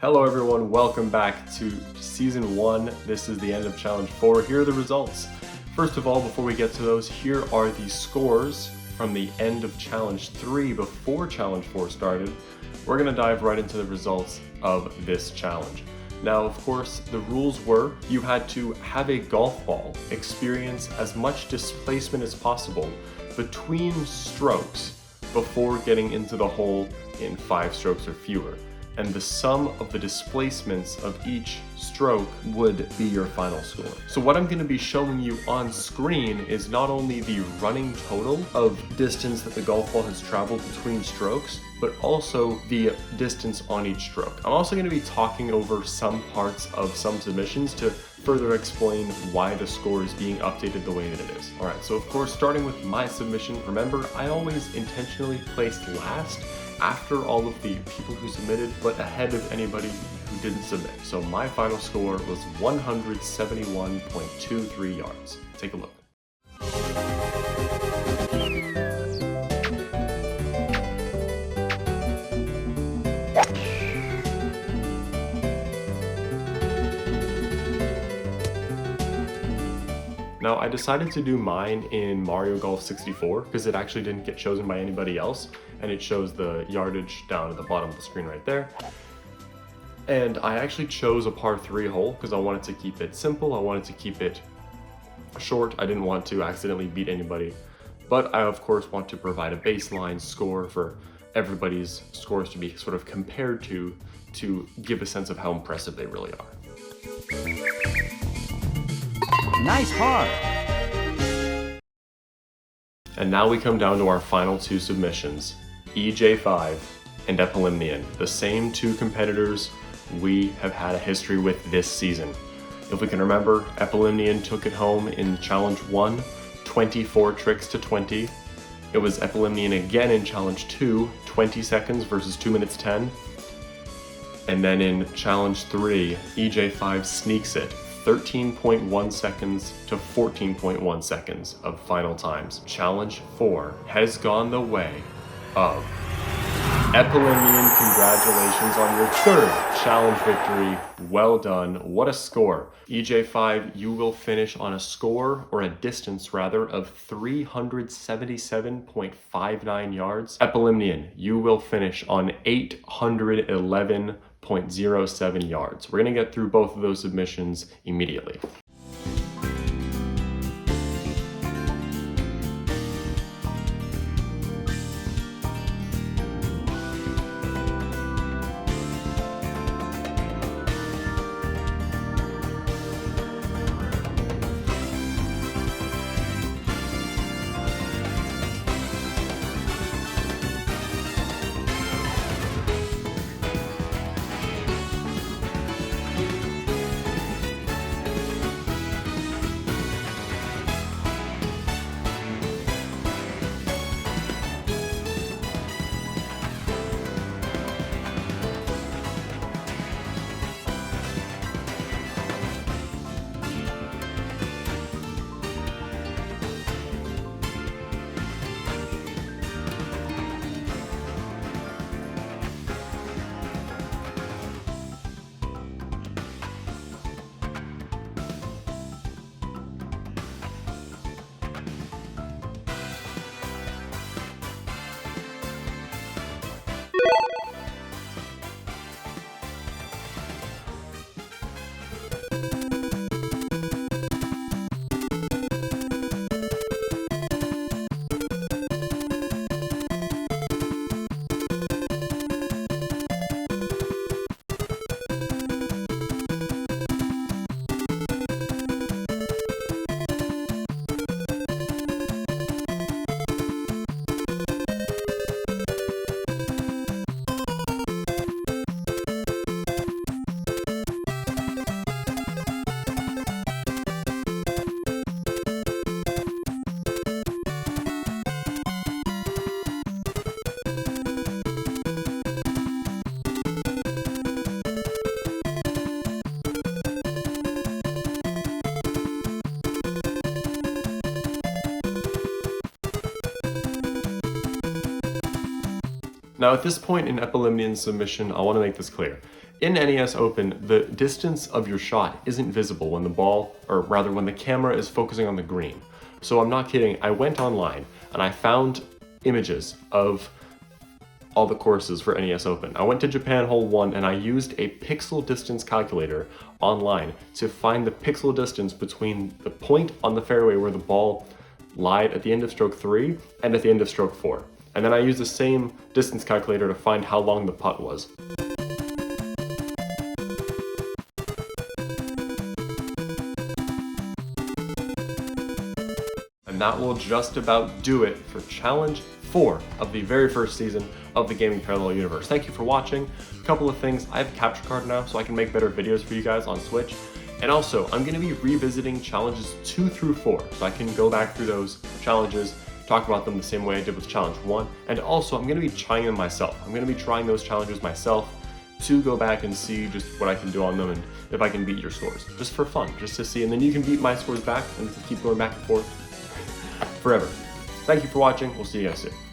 Hello everyone, welcome back to Season 1. This is the end of Challenge 4. Here are the results. First of all, before we get to those, here are the scores from the end of Challenge 3 before Challenge 4 started. We're going to dive right into the results of this challenge. Now, of course, the rules were you had to have a golf ball experience as much displacement as possible between strokes before getting into the hole in 5 strokes or fewer. And the sum of the displacements of each stroke would be your final score. So what I'm going to be showing you on screen is not only the running total of distance that the golf ball has traveled between strokes, but also the distance on each stroke. I'm also going to be talking over some parts of some submissions to further explain why the score is being updated the way that it is. Alright, so of course, starting with my submission, remember, I always intentionally placed last after all of the people who submitted, but ahead of anybody who didn't submit. So my final score was 171.23 yards. Take a look. Now, I decided to do mine in Mario Golf 64 because it actually didn't get chosen by anybody else, and it shows the yardage down at the bottom of the screen right there. And I actually chose a par 3 hole because I wanted to keep it simple, I wanted to keep it short, I didn't want to accidentally beat anybody. But I, of course, want to provide a baseline score for everybody's scores to be sort of compared to give a sense of how impressive they really are. Nice par! And now we come down to our final 2 submissions, EJ5 and Epilimnian, the same 2 competitors we have had a history with this season. If we can remember, Epilimnian took it home in Challenge 1, 24 tricks to 20. It was Epilimnian again in Challenge 2, 20 seconds versus 2 minutes 10. And then in Challenge 3, EJ5 sneaks it, 13.1 seconds to 14.1 seconds of final times. Challenge 4 has gone the way of Epilimnian. Congratulations on your 3rd challenge victory. Well done. What a score. EJ5, you will finish on a score, or a distance rather, of 377.59 yards. Epilimnian, you will finish on 811.07 yards. We're going to get through both of those submissions immediately. Now at this point in Epilimnian's submission, I want to make this clear. In NES Open, the distance of your shot isn't visible when when the camera is focusing on the green. So I'm not kidding, I went online and I found images of all the courses for NES Open. I went to Japan Hole 1 and I used a pixel distance calculator online to find the pixel distance between the point on the fairway where the ball lied at the end of stroke 3 and at the end of stroke 4. And then I used the same distance calculator to find how long the putt was. And that will just about do it for Challenge 4 of the very first season of the Gaming Parallel Universe. Thank you for watching. A couple of things, I have a capture card now so I can make better videos for you guys on Switch. And also, I'm going to be revisiting challenges 2 through 4, so I can go back through those challenges, talk about them the same way I did with challenge 1. And also, I'm going to be trying them myself. I'm going to be trying those challenges myself to go back and see just what I can do on them and if I can beat your scores. Just for fun, just to see. And then you can beat my scores back and we can keep going back and forth forever. Thank you for watching. We'll see you guys soon.